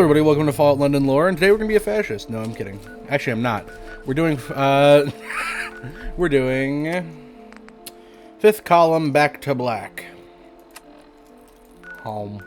everybody, welcome to Fallout London Lore, and today we're gonna be a fascist. No, I'm kidding. Actually, I'm not. We're doing, we're doing fifth column back to black. Home.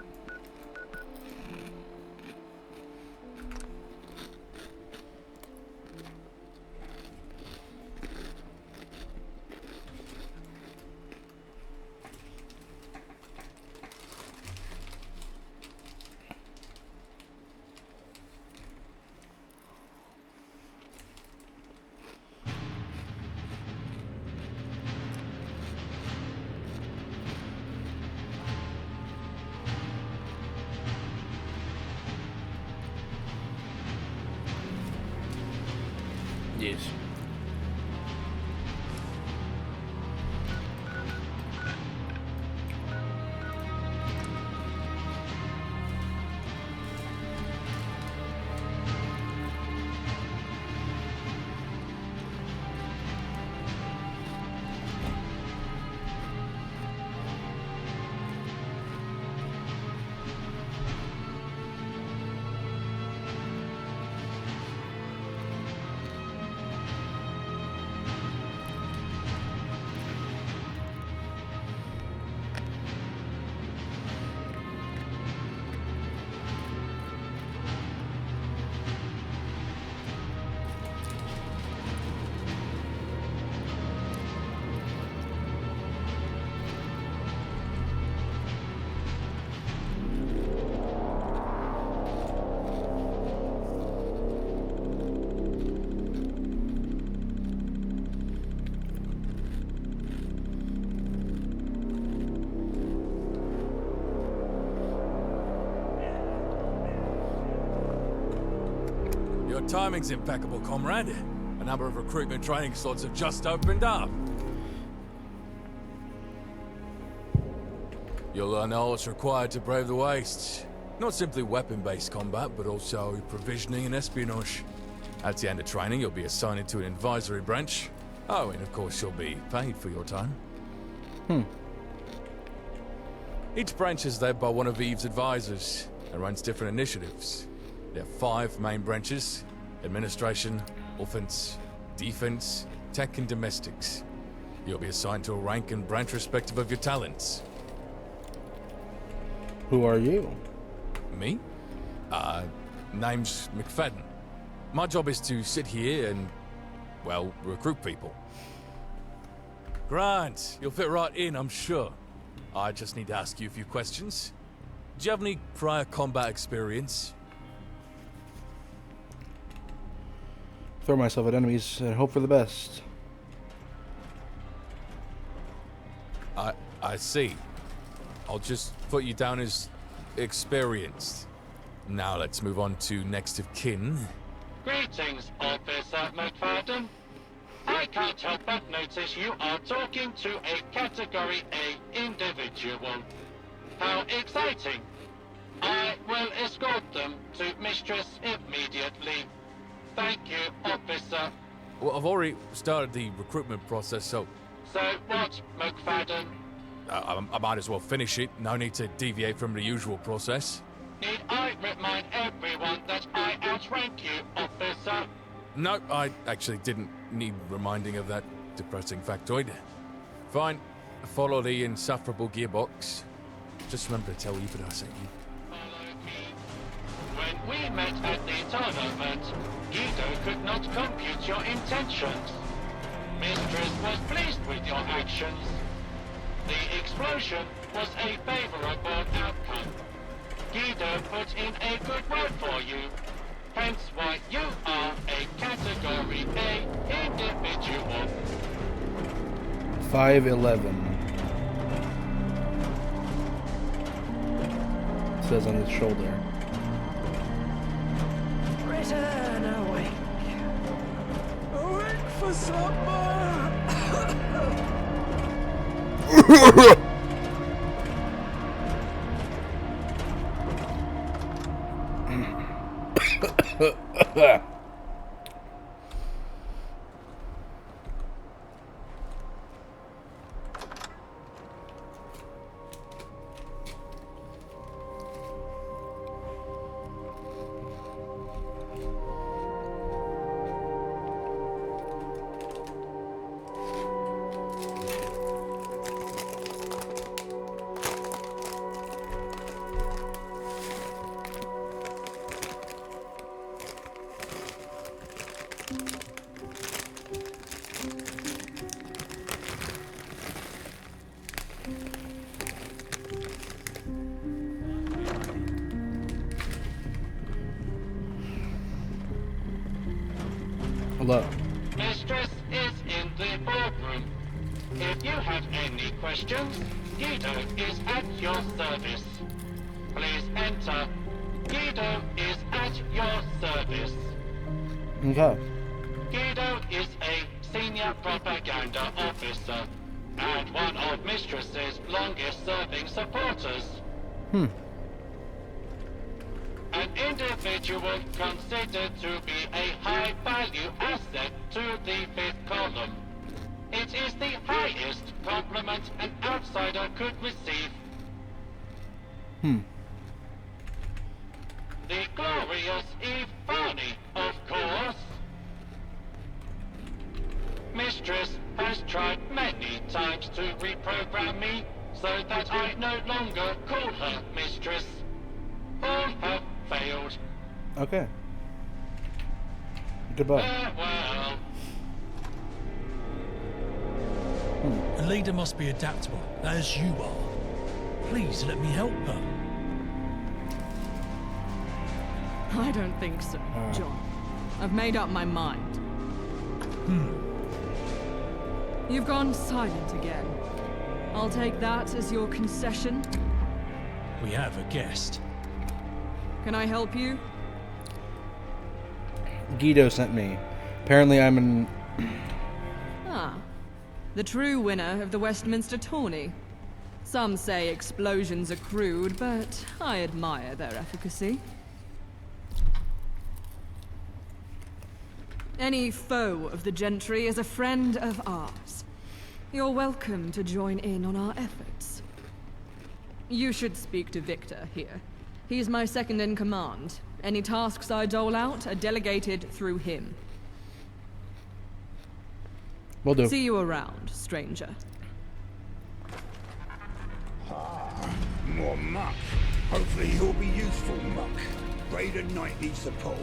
Yes. Your timing's impeccable, comrade. A number of recruitment training slots have just opened up. You'll learn all that's required to brave the wastes. Not simply weapon-based combat, but also provisioning and espionage. At the end of training, you'll be assigned to an advisory branch. Oh, and of course you'll be paid for your time. Each branch is led by one of Eve's advisors and runs different initiatives. There are 5 main branches: administration, offense, defense, tech, and domestics. You'll be assigned to a rank and branch respective of your talents. Who are you? Me? Name's McFadden. My job is to sit here and, well, recruit people. Grant, you'll fit right in, I'm sure. I just need to ask you a few questions. Do you have any prior combat experience? Throw myself at enemies and hope for the best. I see. I'll just put you down as experienced. Now let's move on to next of kin. Greetings, Officer McFadden. I can't help but notice you are talking to a Category A individual. How exciting. I will escort them to Mistress immediately. Thank you, Officer. Well, I've already started the recruitment process, so So what, McFadden? I might as well finish it. No need to deviate from the usual process. Need I remind everyone that I outrank you, Officer? No, I actually didn't need reminding of that depressing factoid. Fine. Follow the insufferable gearbox. Just remember to tell Eve that I sent you. Follow me. When we met at the tournament, Guido could not compute your intentions. Mistress was pleased with your actions. The explosion was a favorable outcome. Guido put in a good word for you. Hence why you are a Category A individual. 5'11". It says on his shoulder. Return awake. Awake for supper. Hello. Mistress is in the boardroom. If you have any questions, Guido is at your service. Please enter. Guido is at your service. Okay. Guido is a senior propaganda officer and one of Mistress's longest-serving supporters. An individual considered to be a high-value asset to the fifth column. It is the highest compliment an outsider could receive. The glorious Ivani, of course. Mistress has tried many times to reprogram me so that I no longer call her Mistress. All have failed. Okay. Goodbye. Farewell. A leader must be adaptable, as you are. Please let me help her. I don't think so, John. I've made up my mind. You've gone silent again. I'll take that as your concession. We have a guest. Can I help you? Guido sent me. Apparently I'm an... Ah. The true winner of the Westminster tourney. Some say explosions are crude, but I admire their efficacy. Any foe of the gentry is a friend of ours. You're welcome to join in on our efforts. You should speak to Victor here. He's my second in command. Any tasks I dole out are delegated through him. Will do. See you around, stranger. More muck. Hopefully he'll be useful muck. Greater nightly support.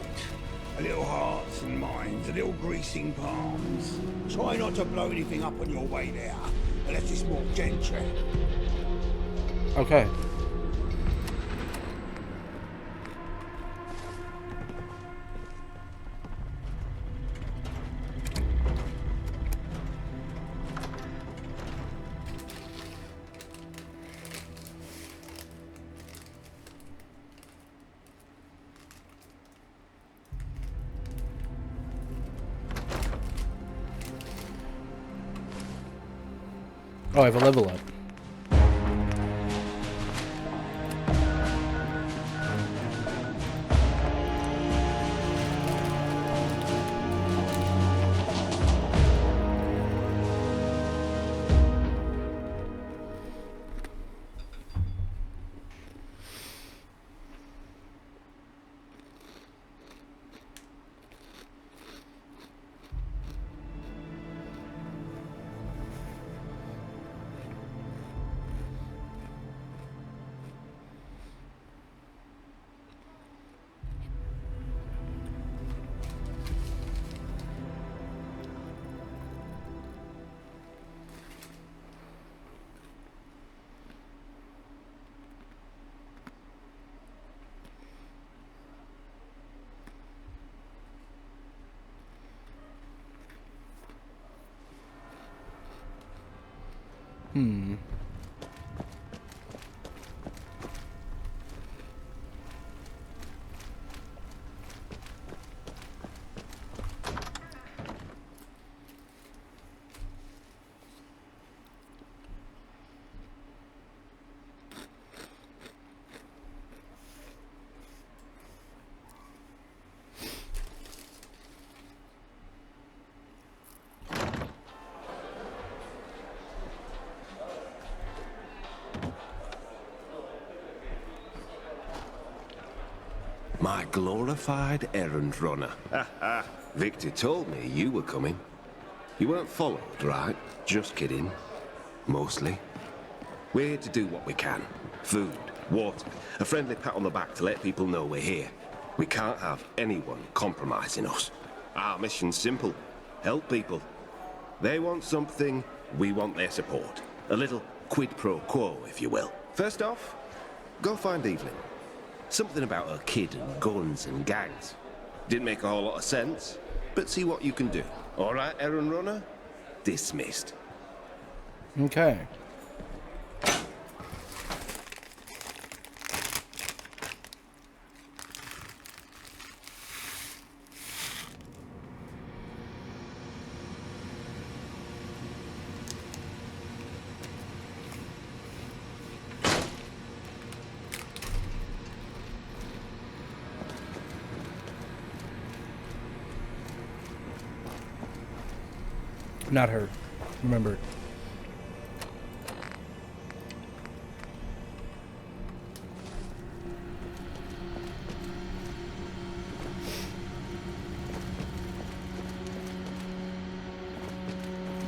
A little hearts and minds, a little greasing palms. Try not to blow anything up on your way there, unless it's more gentry. Okay. Oh, I have a level up. My glorified errand runner. Victor told me you were coming. You weren't followed, right? Just kidding. Mostly. We're here to do what we can. Food, water, a friendly pat on the back to let people know we're here. We can't have anyone compromising us. Our mission's simple. Help people. They want something, we want their support. A little quid pro quo, if you will. First off, go find Evelyn. Something about her kid and guns and gangs. Didn't make a whole lot of sense. but see what you can do. All right, errand runner? Dismissed. Okay. Not her. Remember.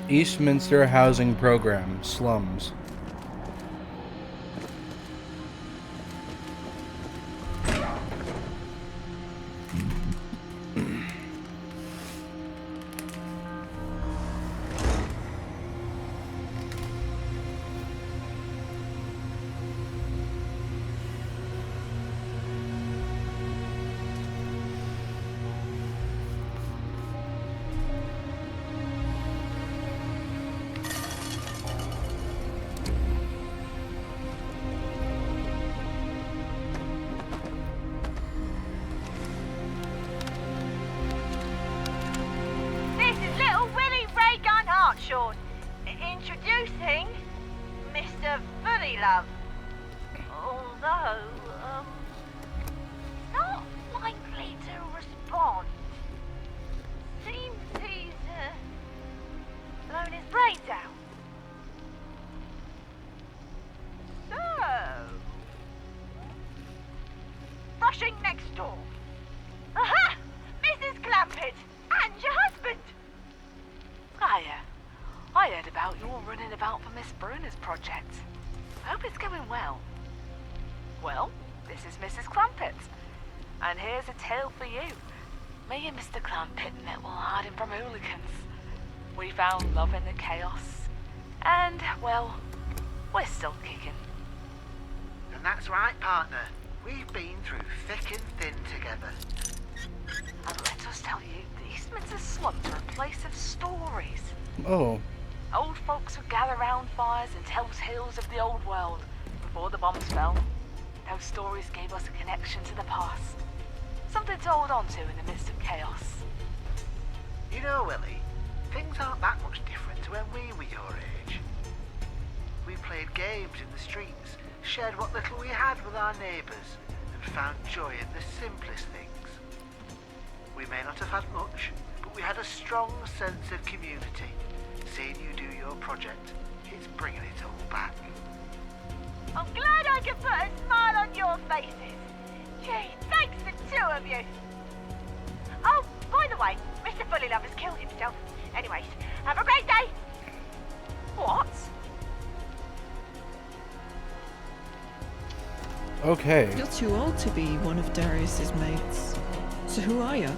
Eastminster Housing Program, slums. This is little Willie Ray Gun Hartshaw. Introducing Mr. Fully Love. Although, not likely to respond. Seems he's, blown his brains out. So, rushing next door. Aha! Mrs. Clampett and your husband. Hiya. I heard about you all running about for Miss Bruner's project. I hope it's going well. Well, this is Mrs. Clampett. And here's a tale for you. Me and Mr. Clampett met while hiding from hooligans. We found love in the chaos. And, well, we're still kicking. And that's right, partner. We've been through thick and thin together. And let us tell you, the Eastminster slums are a place of stories. Oh. Old folks would gather round fires and tell tales of the old world before the bombs fell. Those stories gave us a connection to the past. Something to hold on to in the midst of chaos. You know, Willie, things aren't that much different to when we were your age. We played games in the streets, shared what little we had with our neighbours, and found joy in the simplest things. We may not have had much, but we had a strong sense of community. Seeing you do your project, it's bringing it all back. I'm glad I could put a smile on your faces. Gee, thanks the two of you. Oh, by the way, Mr. Fully Love has killed himself. Anyways, have a great day. What? Okay. You're too old to be one of Darius's mates. So who are you?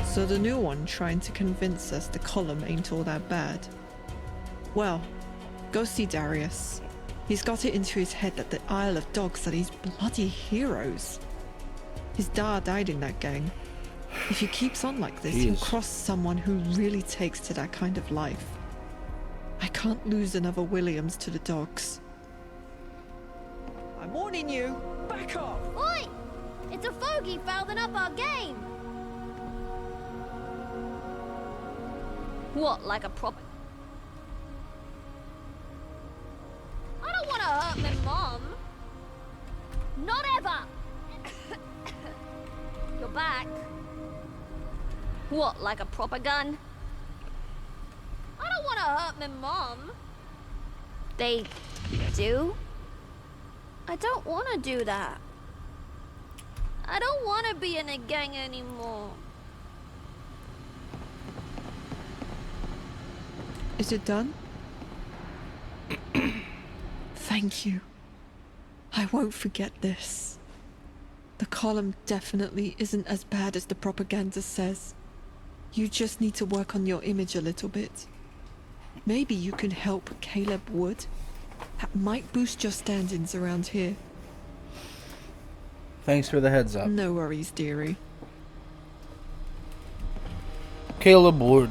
So the new one trying to convince us the column ain't all that bad. Well, go see Darius. He's got it into his head that the Isle of Dogs are these bloody heroes. His dad died in that gang. If he keeps on like this, he'll cross someone who really takes to that kind of life. I can't lose another Williams to the dogs. I'm warning you! Back off! Oi! It's a fogey fouling up our game! What, like a prop? I don't want to hurt my mom. Not ever! You're back. What, like a proper gun? I don't want to hurt my mom. They do? I don't want to do that. I don't want to be in a gang anymore. Is it done? Thank you. I won't forget this. The column definitely isn't as bad as the propaganda says. You just need to work on your image a little bit. Maybe you can help Caleb Wood. That might boost your standings around here. Thanks for the heads up. No worries, dearie. Caleb Wood.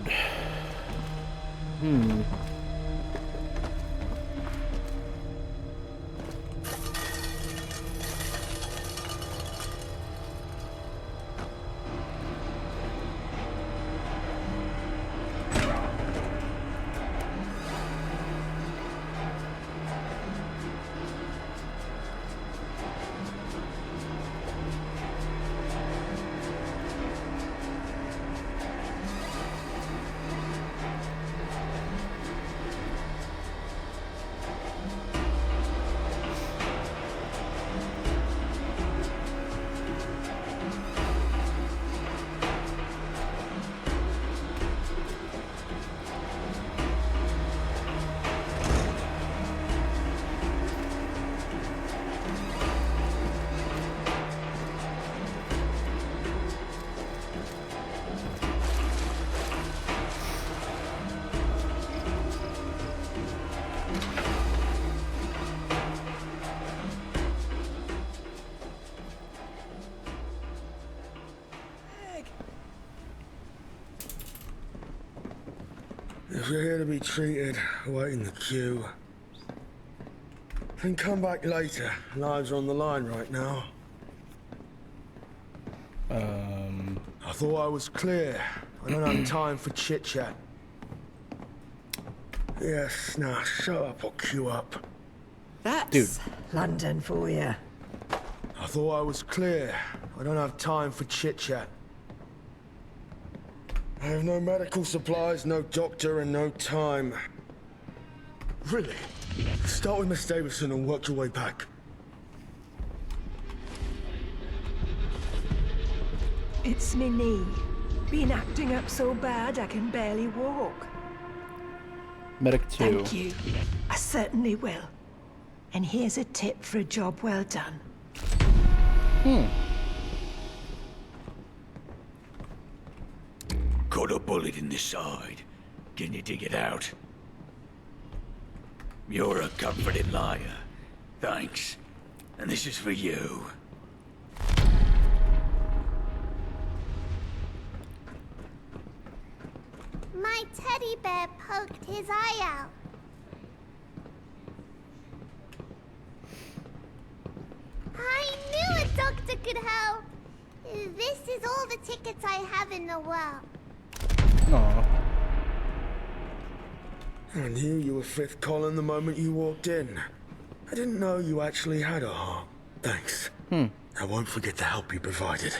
If you're here to be treated, wait in the queue. Then come back later. Lives are on the line right now. I thought I was clear. I don't have time for chit-chat. Yes, now shut up or queue up. That's London for you. I thought I was clear. I don't have time for chit-chat. I have no medical supplies, no doctor, and no time. Really? Start with Miss Davison and work your way back. It's me knee. Been acting up so bad I can barely walk. Medic 2. Thank you. I certainly will. And here's a tip for a job well done. Got a bullet in the side. Can you dig it out? You're a comforting liar. Thanks. And this is for you. My teddy bear poked his eye out. I knew a doctor could help. This is all the tickets I have in the world. Aww. I knew you were fifth column the moment you walked in. I didn't know you actually had a heart. Thanks. I won't forget the help you provided.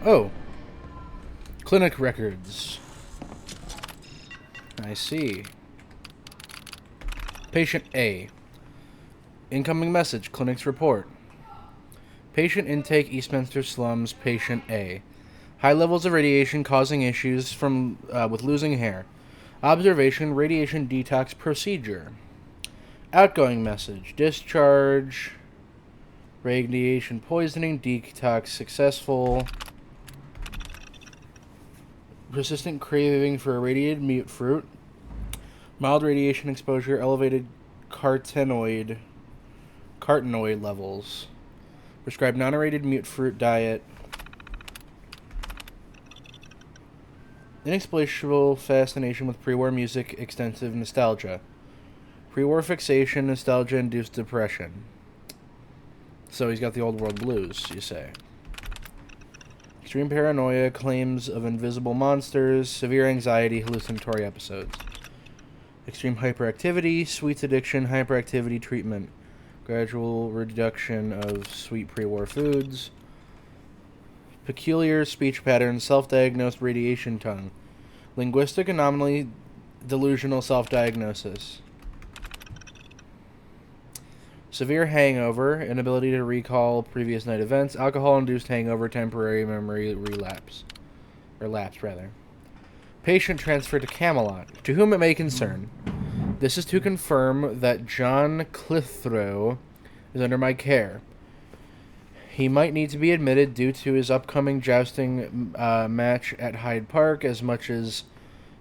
Oh. Clinic records. I see. Patient A. Incoming message. Clinic's report. Patient intake, Eastminster slums. Patient A. High levels of radiation causing issues from with losing hair. Observation. Radiation detox procedure. Outgoing message. Discharge. Radiation poisoning. Detox successful. Persistent craving for irradiated mute fruit. Mild radiation exposure. Elevated carotenoid levels. Prescribed non-irradiated mute fruit diet. Inexplicable fascination with pre-war music. Extensive nostalgia. Pre-war fixation. Nostalgia-induced depression. So he's got the old world blues, you say. Extreme paranoia. Claims of invisible monsters. Severe anxiety. Hallucinatory episodes. Extreme hyperactivity. Sweets addiction. Hyperactivity treatment. Gradual reduction of sweet pre-war foods. Peculiar speech patterns. Self-diagnosed radiation tongue. Linguistic anomaly. Delusional self-diagnosis. Severe hangover. Inability to recall previous night events. Alcohol-induced hangover. Temporary memory relapse. Or lapse, rather. Patient transferred to Camelot. To whom it may concern. This is to confirm that John Clitheroe is under my care. He might need to be admitted due to his upcoming jousting match at Hyde Park. As much as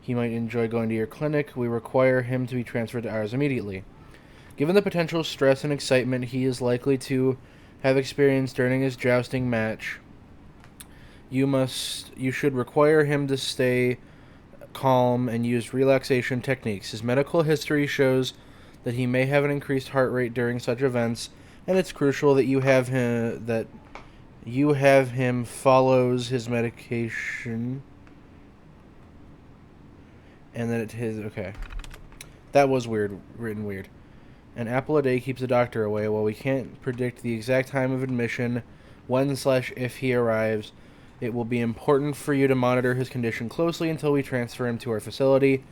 he might enjoy going to your clinic, we require him to be transferred to ours immediately. Given the potential stress and excitement he is likely to have experienced during his jousting match, you should require him to stay calm and use relaxation techniques. His medical history shows that he may have an increased heart rate during such events, and it's crucial that you have him follows his medication and that okay. That was written weird. An apple a day keeps the doctor away. While we can't predict the exact time of admission, when/if he arrives, it will be important for you to monitor his condition closely until we transfer him to our facility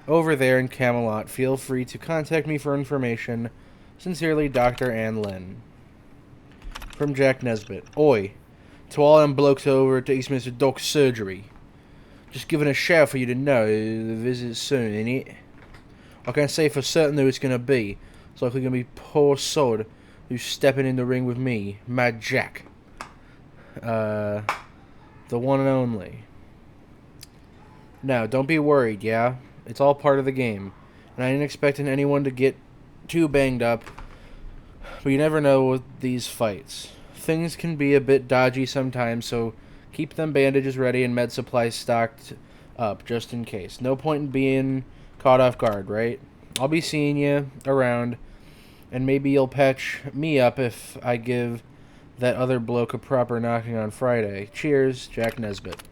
over there in Camelot. Feel free to contact me for information. Sincerely, Dr. Ann Lynn. From Jack Nesbitt. Oi, to all them blokes over at Eastminster Dock Surgery. Just giving a shout for you to know the visit's soon, innit? I can't say for certain who it's going to be. It's likely going to be poor sod who's stepping in the ring with me, Mad Jack. The one and only. Now, don't be worried, yeah? It's all part of the game. And I ain't expecting anyone to get too banged up. But you never know with these fights. Things can be a bit dodgy sometimes, so keep them bandages ready and med supplies stocked up, just in case. No point in being caught off guard, right? I'll be seeing you around, and maybe you'll patch me up if I give that other bloke a proper knocking on Friday. Cheers, Jack Nesbitt.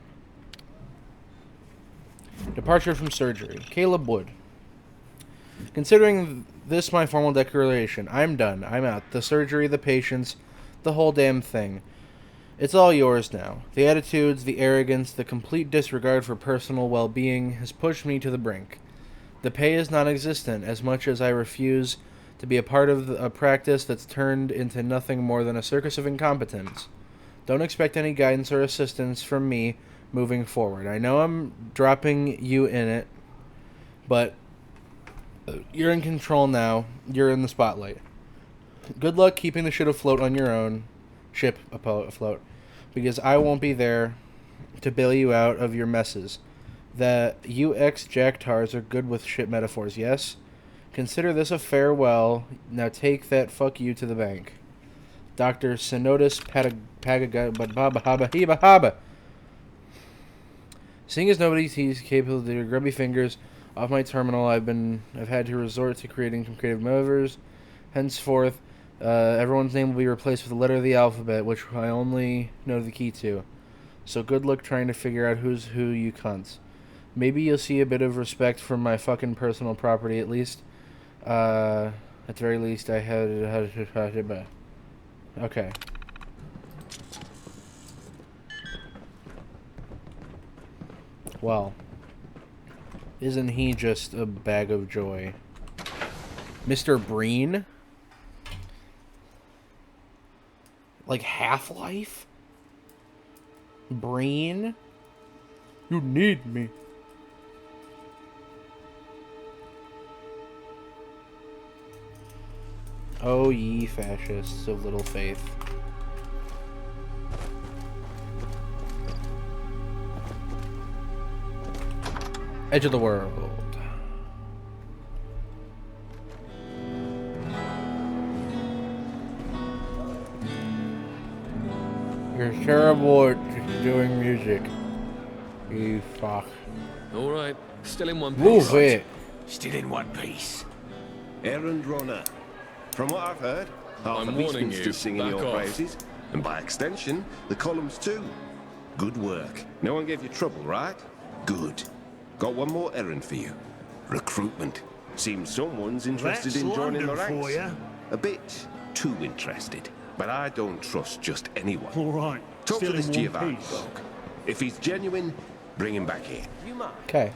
Departure from surgery. Caleb Wood. Considering this my formal declaration, I'm done. I'm out. The surgery, the patients, the whole damn thing. It's all yours now. The attitudes, the arrogance, the complete disregard for personal well-being has pushed me to the brink. The pay is non-existent as much as I refuse to be a part of a practice that's turned into nothing more than a circus of incompetence. Don't expect any guidance or assistance from me moving forward. I know I'm dropping you in it, but you're in control now. You're in the spotlight. Good luck keeping the ship afloat on your own. Because I won't be there to bail you out of your messes. That you ex-jacktars are good with shit metaphors, yes? Consider this a farewell. Now take that fuck you to the bank. Dr. Synodus Pagagabahaba. Seeing as nobody's capable of their grubby fingers off my terminal, I've had to resort to creating some creative maneuvers. Henceforth, everyone's name will be replaced with a letter of the alphabet, which I only know the key to. So good luck trying to figure out who's who, you cunts. Maybe you'll see a bit of respect from my fucking personal property, at least. At the very least, I had... Okay. Well. Isn't he just a bag of joy? Mr. Breen? Like Half-Life? Breen? You need me. Oh, ye fascists of little faith. Edge of the world. You're terrible at doing music. You fuck. All right, still in one piece. Move it. Still in one piece. Errand runner. From what I've heard, half I'm of warning you, Eastminster's singing back your off. praises, and by extension, the columns too. Good work. No one gave you trouble, right? Good. Got one more errand for you. Recruitment. Seems someone's interested That's in joining the London ranks. for ya. A bit too interested. But I don't trust just anyone. All right. Talk Still to this in one Giovanni piece. bloke. If he's genuine, bring him back here. You mind? Okay.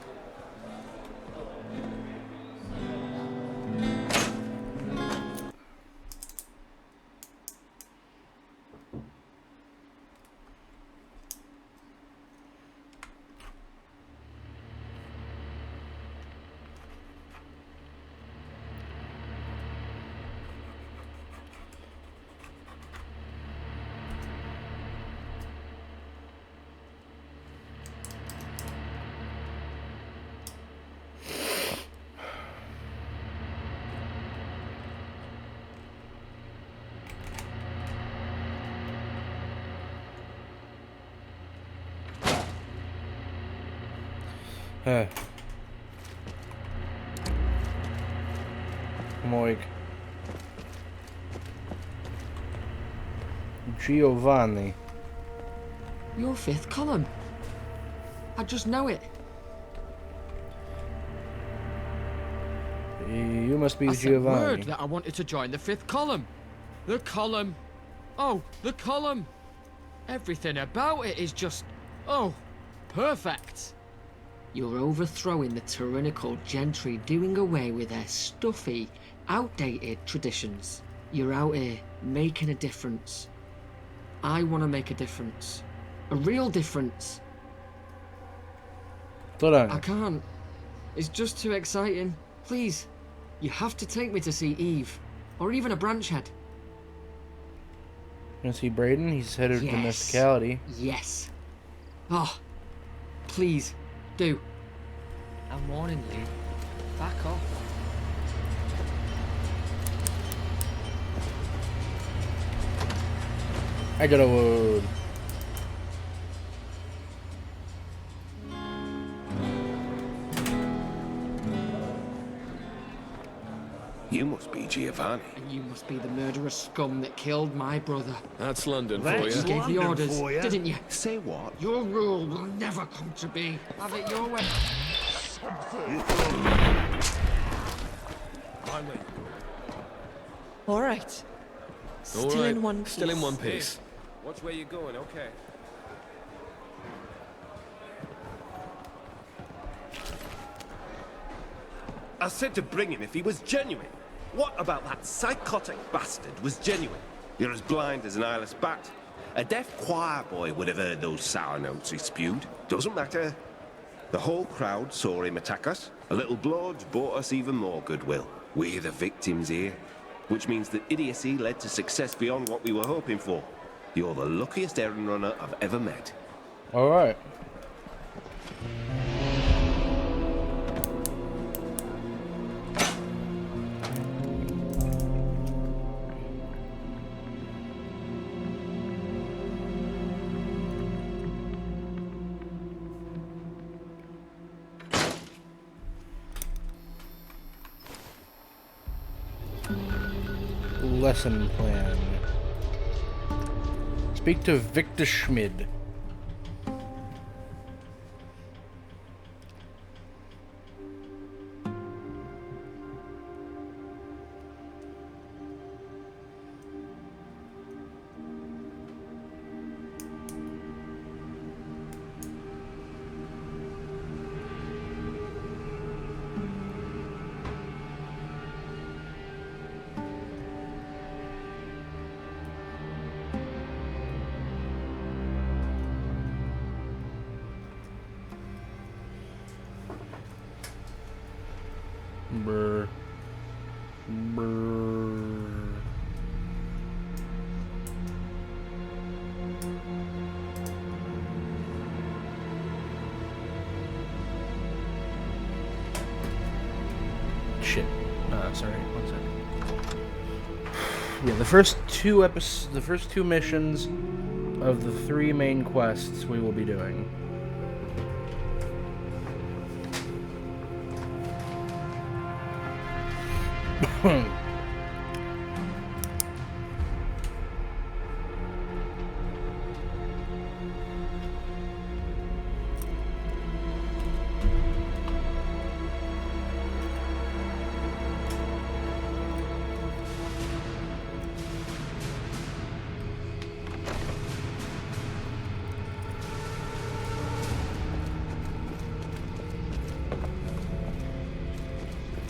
Huh. Moik. Giovanni. Your fifth column. I just know it. You must be I said Giovanni. word that I wanted to join the fifth column. The column. Oh, the column. Everything about it is just, oh, perfect. You're overthrowing the tyrannical gentry, doing away with their stuffy, outdated traditions. You're out here making a difference. I want to make a difference. A real difference. I can't. It's just too exciting. Please, you have to take me to see Eve. Or even a branch head. You want to see Brayden? He's head of Yes. domesticality. Yes. Oh, please, do. I'm warning you. Back off. I got a wood. You must be Giovanni. And you must be the murderous scum that killed my brother. That's London for You you. gave the orders, didn't you? Say what? Your rule will never come to be. Have it your way. All right. Still in one piece. Still in one piece. Watch where you're going, okay? I said to bring him if he was genuine. What about that psychotic bastard was genuine? You're as blind as an eyeless bat. A deaf choir boy would have heard those sour notes he spewed. Doesn't matter. The whole crowd saw him attack us. A little blood bought us even more goodwill. We're the victims here. Which means that idiocy led to success beyond what we were hoping for. You're the luckiest errand runner I've ever met. All right. Lesson plan. Speak to Victor Schmid. Brr. Brr. Shit. Sorry. 1 second. Yeah, the first two missions of the 3 main quests we will be doing.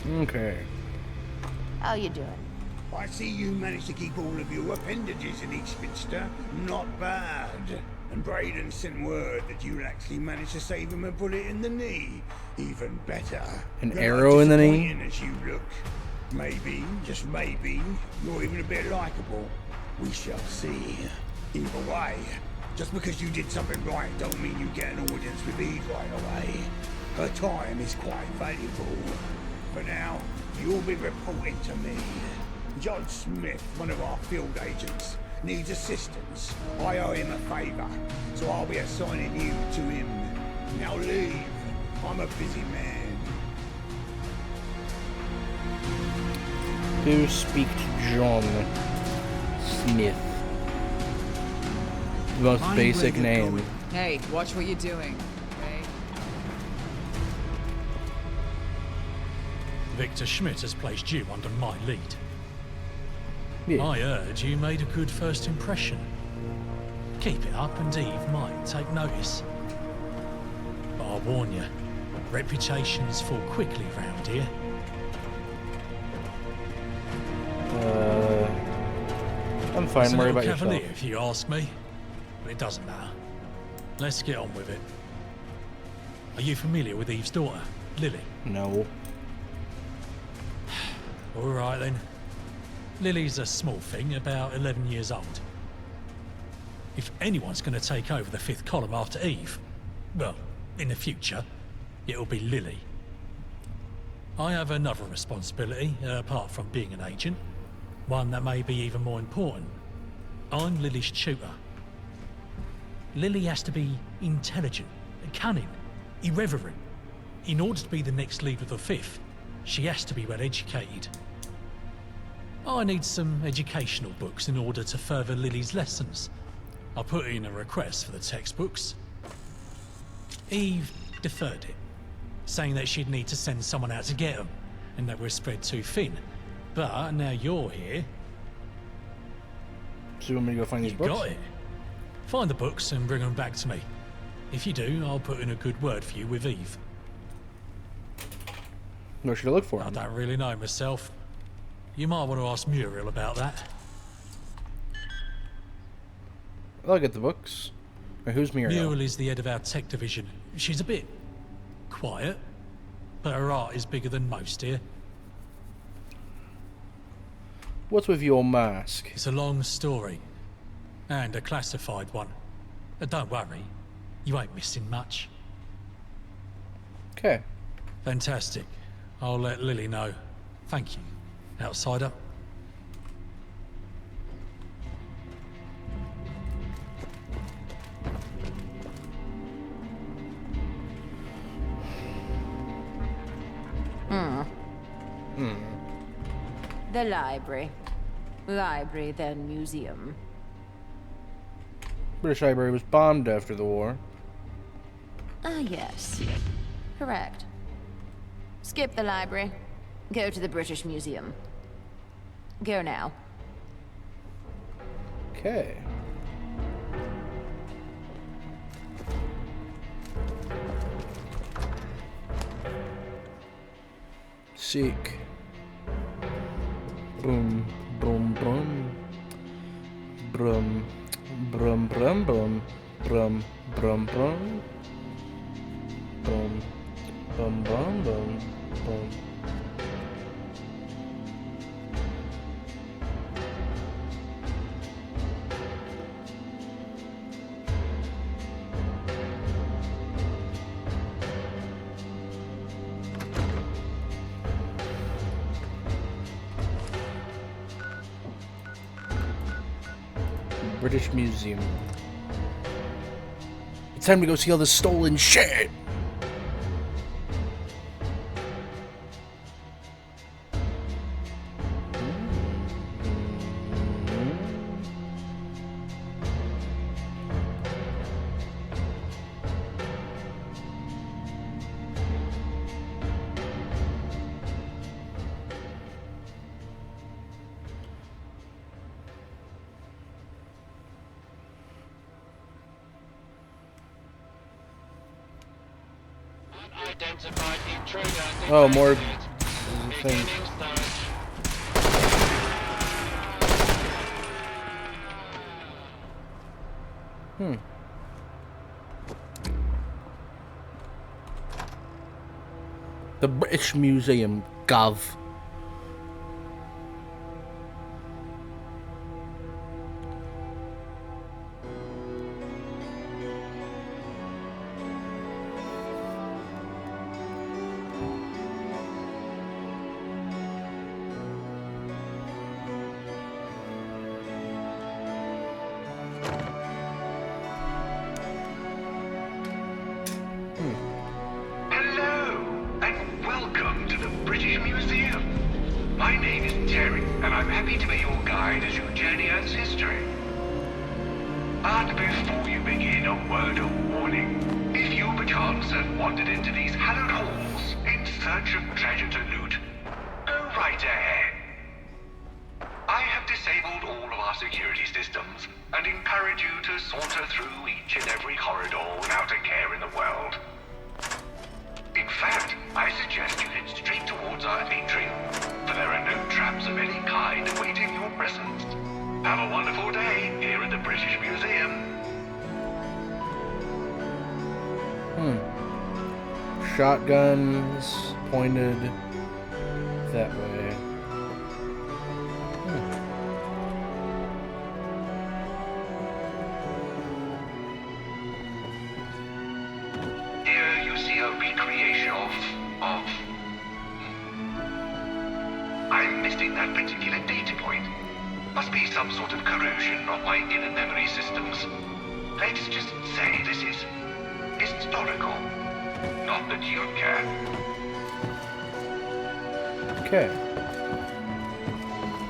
Okay. How you doing? I see you managed to keep all of your appendages in Eastminster. Not bad. And Brayden sent word that you'd actually managed to save him a bullet in the knee. Even better. An You're arrow not in the knee? disappointing as you look. Maybe, just maybe, you're even a bit likable. We shall see. Either way, just because you did something right don't mean you get an audience with Eve right away. Her time is quite valuable. For now, you'll be reporting to me. John Smith, one of our field agents, needs assistance. I owe him a favor, so I'll be assigning you to him. Now leave. I'm a busy man. To speak to John Smith. The most Mind basic where you're name. going. Hey, watch what you're doing, okay? Victor Schmidt has placed you under my lead. Yeah. I heard you made a good first impression. Keep it up and Eve might take notice. But I warn you, reputations fall quickly round here. I'm fine. It's a Worry little about yourself. cavalier if you ask me, but it doesn't matter. Let's get on with it. Are you familiar with Eve's daughter, Lily? No. All right then. Lily's a small thing, about 11 years old. If anyone's going to take over the fifth column after Eve, well, in the future, it'll be Lily. I have another responsibility, apart from being an agent. One that may be even more important. I'm Lily's tutor. Lily has to be intelligent, cunning, irreverent. In order to be the next leader of the fifth, she has to be well educated. I need some educational books in order to further Lily's lessons. I put in a request for the textbooks. Eve deferred it, saying that she'd need to send someone out to get them, and that we're spread too thin. But now you're here. So you want me to go find these books? Got it. Find the books and bring them back to me. If you do, I'll put in a good word for you with Eve. Where should I look for I them? don't really know myself. You might want to ask Muriel about that. I'll get the books. Who's Muriel? Muriel is the head of our tech division. She's a bit quiet, but her art is bigger than most here. What's with your mask? It's a long story, and a classified one. Don't worry, you ain't missing much. Okay. Fantastic. I'll let Lily know. Thank you, outsider. The library. Library, then museum. British Library was bombed after the war. Ah, yes. Correct. Skip the library. Go to the British Museum. Go now. Okay. Seek. Boom, boom, boom. Brum, brum, brum, brum, brum, brum, brum. Bum, bum, bum, bum, bum. British Museum. It's time to go see all this stolen shit! Unidentified intruder. Oh, more things. The British Museum, Gov. Hello My name is Terry, and I'm happy to be your guide as you journey Earth's history. But before you begin, a word of warning. If you perchance have wandered into these hallowed halls in search of treasure to loot, go right ahead. I have disabled all of our security systems and encourage you to saunter through each and every corridor without a care in the world. In fact, I suggest you head straight towards our atrium, for there are no traps of any kind awaiting your presence. Have a wonderful day here at the British Museum. Shotguns pointed that way. Here you see a recreation of... I'm missing that particular data point. Must be some sort of corrosion of my inner memory systems. Let's just say this is historical. Not that you care. Okay.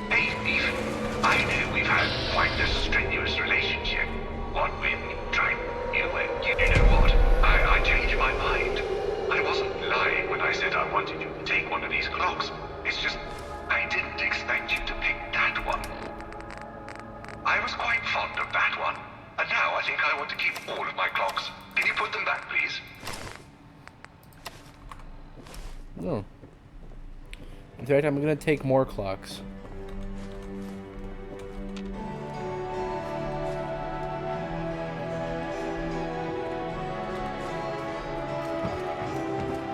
Hey, Ethan. I know we've had quite a strenuous relationship. What with trying you and you know what? I changed my mind. I wasn't lying when I said I wanted you to take one of these clocks. It's just, I didn't expect you to pick that one. I was quite fond of that one, and now I think I want to keep all of my clocks. Can you put them back, please? No. In fact, I'm gonna take more clocks.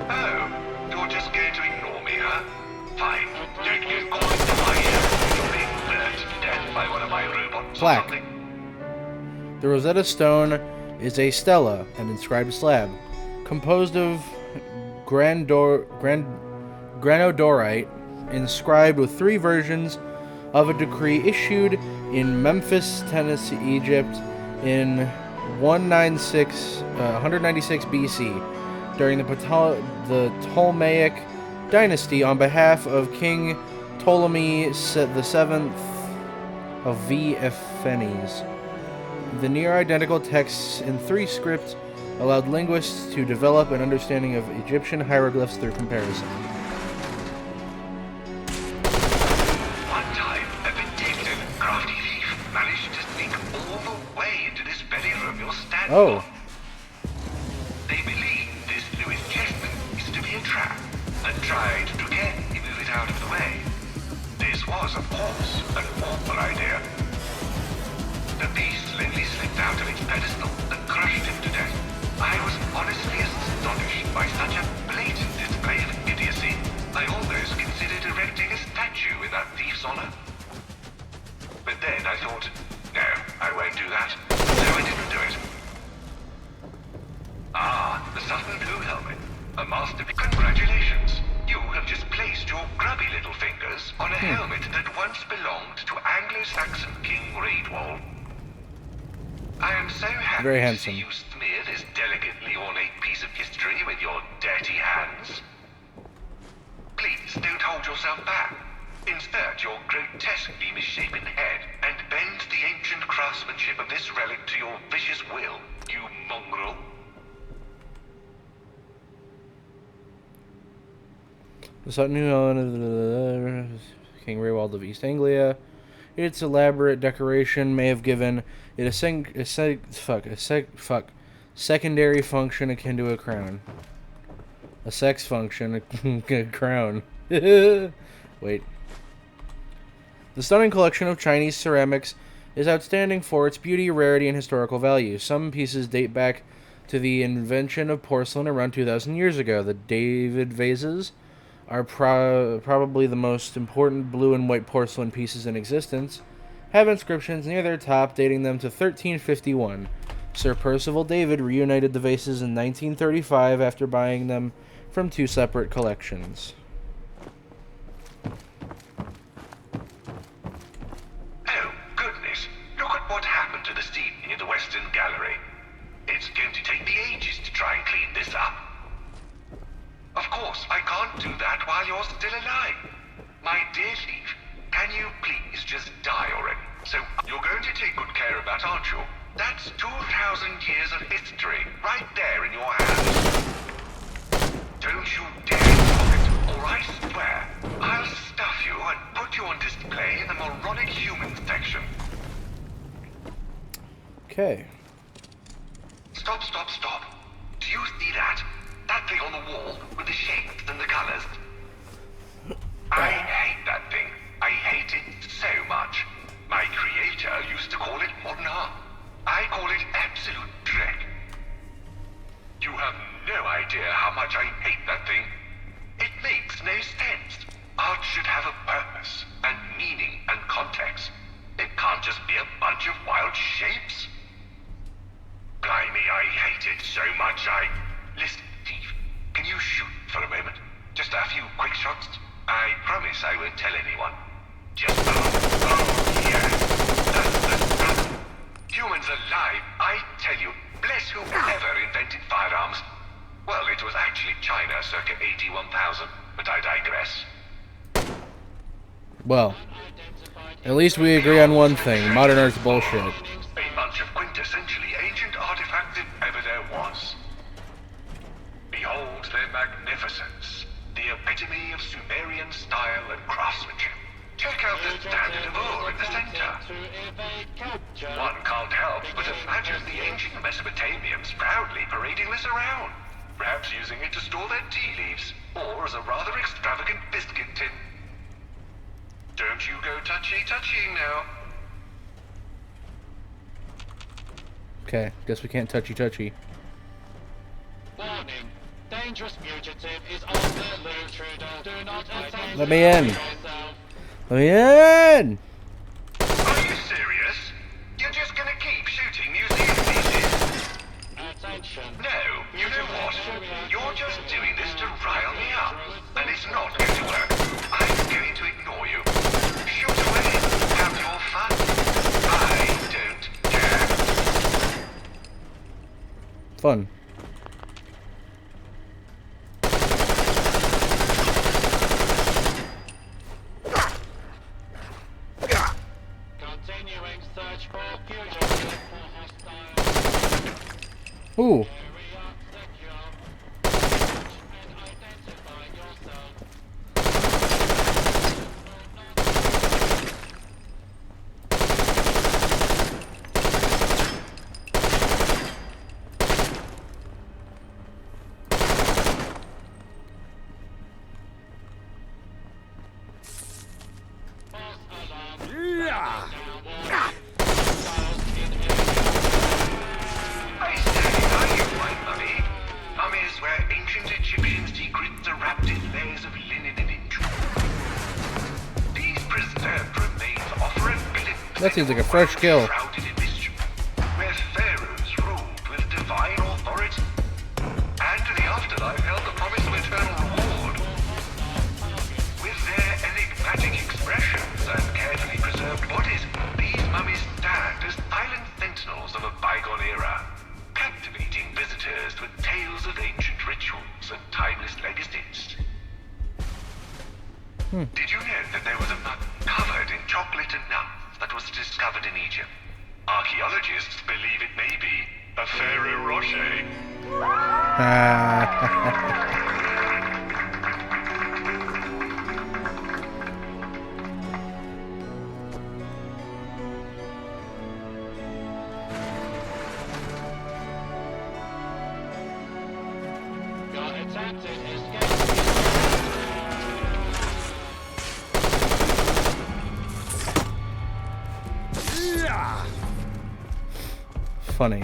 Oh, you're just going to ignore me, huh? Fine. Don't get caught into my ear. You're being burnt to death by one of my robots or Black. something. The Rosetta Stone is a stela, an inscribed slab, composed of granodorite, inscribed with 3 versions of a decree issued in Memphis, Tennessee, Egypt, in 196 BC, during the Ptolemaic dynasty, on behalf of King Ptolemy VII of Ephenes. The near-identical texts in 3 scripts allowed linguists to develop an understanding of Egyptian hieroglyphs through comparison. One time, a vindictive, crafty thief managed to sneak all the way into this very room you're standing on. They believe this Lewis chessman is to be a trap, and tried to carefully move it out of the way. This was, of course, an awful idea. The beast slowly slipped out of its pedestal and crushed him to death. I was honestly astonished by such a blatant display of idiocy. I almost considered erecting a statue in that thief's honor. But then I thought, no, I won't do that. So I didn't do it. Ah, the Sutton Blue helmet. A masterpiece. Congratulations. You have just placed your grubby little fingers on a helmet that once belonged to Anglo-Saxon King Raidwall. I am so happy Very to handsome. see you smear this delicately ornate piece of history with your dirty hands. Please don't hold yourself back. Insert your grotesquely misshapen head and bend the ancient craftsmanship of this relic to your vicious will, you mongrel. The Sutton Hoo King Raywald of East Anglia. Its elaborate decoration may have given it a secondary function akin to a crown. A sex function, a crown. Wait. The stunning collection of Chinese ceramics is outstanding for its beauty, rarity, and historical value. Some pieces date back to the invention of porcelain around 2,000 years ago. The David vases are probably the most important blue and white porcelain pieces in existence, have inscriptions near their top dating them to 1351. Sir Percival David reunited the vases in 1935 after buying them from 2 separate collections. Oh, goodness. Look at what happened to the seat near the Western Gallery. It's going to take me ages to try and clean this up. Of course, I can't do that while you're still alive. My dear You're going to take good care of that, aren't you? That's 2,000 years of history, right there in your hands. Don't you dare drop it, or I swear, I'll stuff you and put you on display in the moronic human section. Okay. Stop, stop, stop. Do you see that? That thing on the wall with the shapes and the colors? I hate that thing. I hate it so much. My creator used to call it modern art. I call it absolute dreck. You have no idea how much I hate that thing. It makes no sense. Art should have a purpose, and meaning, and context. It can't just be a bunch of wild shapes. Blimey, I hate it so much Listen, Steve, can you shoot for a moment? Just a few quick shots? I promise I won't tell anyone. Just yes. Humans alive, I tell you, bless whoever invented firearms. Well, it was actually China circa AD 1000, but I digress. Well, at least we agree on one thing. Modern art's bullshit. A bunch of quintessentially ancient artifacts if ever there was. Behold their magnificence, the epitome of Sumerian style and craftsmanship. Check out the standard of ore in the center. One can't help but imagine the ancient Mesopotamians proudly parading this around, perhaps using it to store their tea leaves, or as a rather extravagant biscuit tin. Don't you go touchy-touchying now. Okay, guess we can't touchy-touchy. Warning. Dangerous fugitive is on the loose intruder. Do not attempt Let me in. Let me in! Are you serious? You're just gonna keep shooting museum pieces? Attention. No, you know what? You're just doing this to rile me up, and it's not going to work. I'm going to ignore you. Shoot away. Have your fun. I don't care. Fun. Continuing search for fugitive for hostile. Ooh. That seems like a fresh kill. Where pharaohs ruled with divine authority, and the afterlife held the promise of eternal reward. With their enigmatic expressions and carefully preserved bodies, these mummies stand as silent sentinels of a bygone era, captivating visitors with tales of ancient rituals and timeless legacies. Did you know that there was a mummy covered in chocolate and nuts that was discovered in Egypt? Archaeologists believe it may be a Pharaoh Rocher. Your attempted escape. Funny.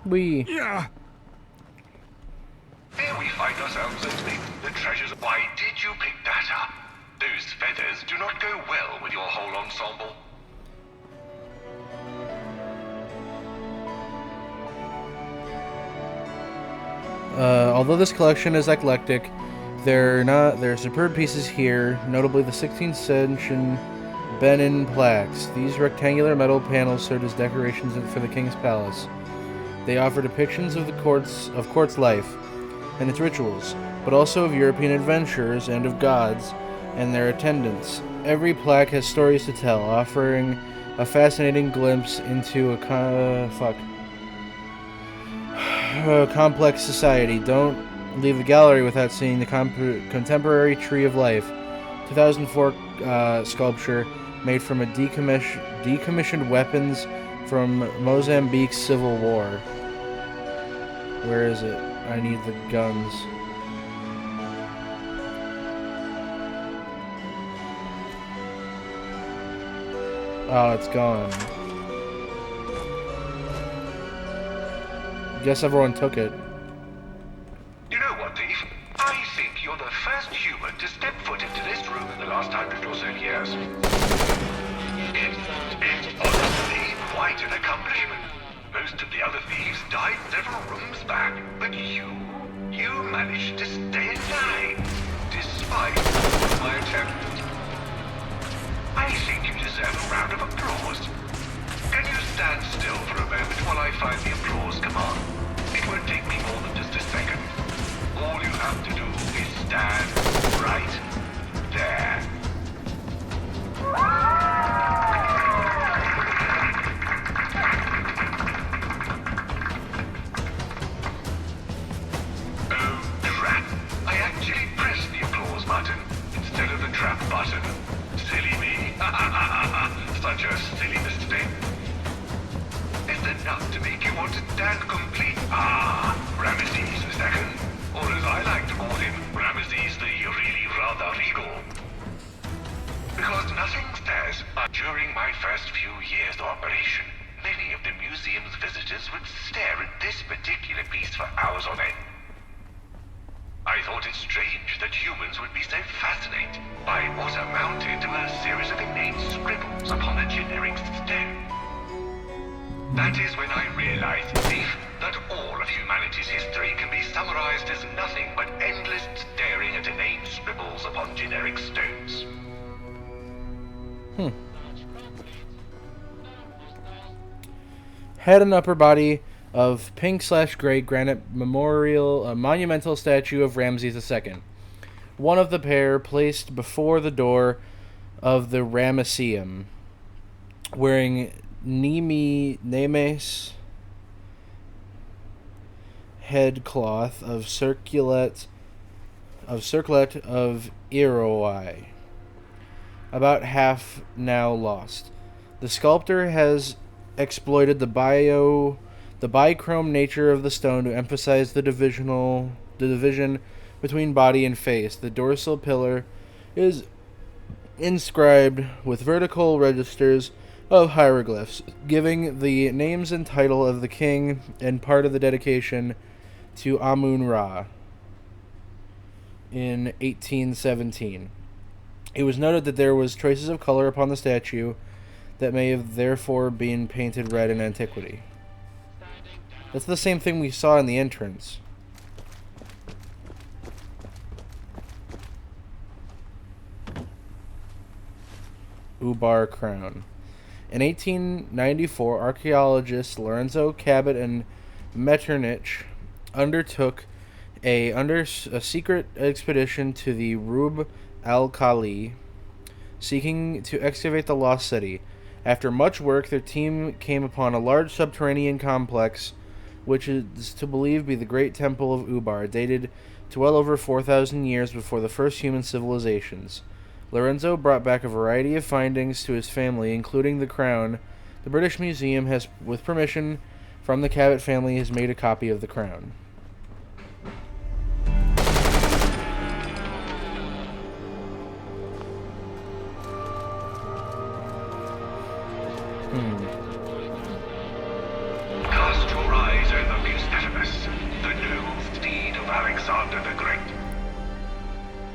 Here we find ourselves at the treasures. Why did you pick that up? Those feathers do not go well with your whole ensemble. Although this collection is eclectic, there are superb pieces here, notably the 16th century Benin plaques. These rectangular metal panels served as decorations for the king's palace. They offer depictions of court's life. and its rituals, but also of European adventurers and of gods and their attendants. Every plaque has stories to tell, offering a fascinating glimpse into a complex society. Don't leave the gallery without seeing the contemporary Tree of Life, 2004 sculpture made from a decommissioned weapons from Mozambique's civil war. Where is it? I need the guns. Oh, it's gone. Guess everyone took it. You know what, Thief? I think you're the first human to step foot into this room in the last 100 or so years. It's honestly quite an accomplishment. Most of the other thieves died several rooms back, but you managed to stay alive, despite my attempt. I think you deserve a round of applause. Can you stand still for a moment while I find the applause command? It won't take me more than just a second. All you have to do is stand right there. Oh, crap. I actually pressed the applause button instead of the trap button. Silly me. Such a silly mistake. It's enough to make you want to stand complete. Ramesses II, or as I like to call him, Ramesses the really rather regal. Because nothing says, during my first few years of operation, many of the museum's visitors would stare at this particular piece for hours on end. I thought it strange that humans would be so fascinated by what amounted to a series of inane scribbles upon a generic stone. That is when I realized, Thief, that all of humanity's history can be summarized as nothing but endless staring at inane scribbles upon generic stones. Head and upper body of pink/gray granite monumental statue of Ramses II. One of the pair placed before the door of the Robo-museum, wearing Nemes headcloth of circlet of Iroi, about half now lost. The sculptor has exploited the bichrome nature of the stone to emphasize the division between body and face. The dorsal pillar is inscribed with vertical registers of hieroglyphs, giving the names and title of the king and part of the dedication to Amun-Ra in 1817. It was noted that there was traces of color upon the statue that may have therefore been painted red in antiquity. That's the same thing we saw in the entrance. Ubar crown. In 1894, archaeologists Lorenzo Cabot and Metternich undertook a secret expedition to the Rub al-Khali, seeking to excavate the lost city. After much work, their team came upon a large subterranean complex, which is to believe be the Great Temple of Ubar, dated to well over 4,000 years before the first human civilizations. Lorenzo brought back a variety of findings to his family, including the crown. The British Museum has, with permission from the Cabot family, has made a copy of the crown. Cast your eyes over Bucephalus, the new steed of Alexander the Great.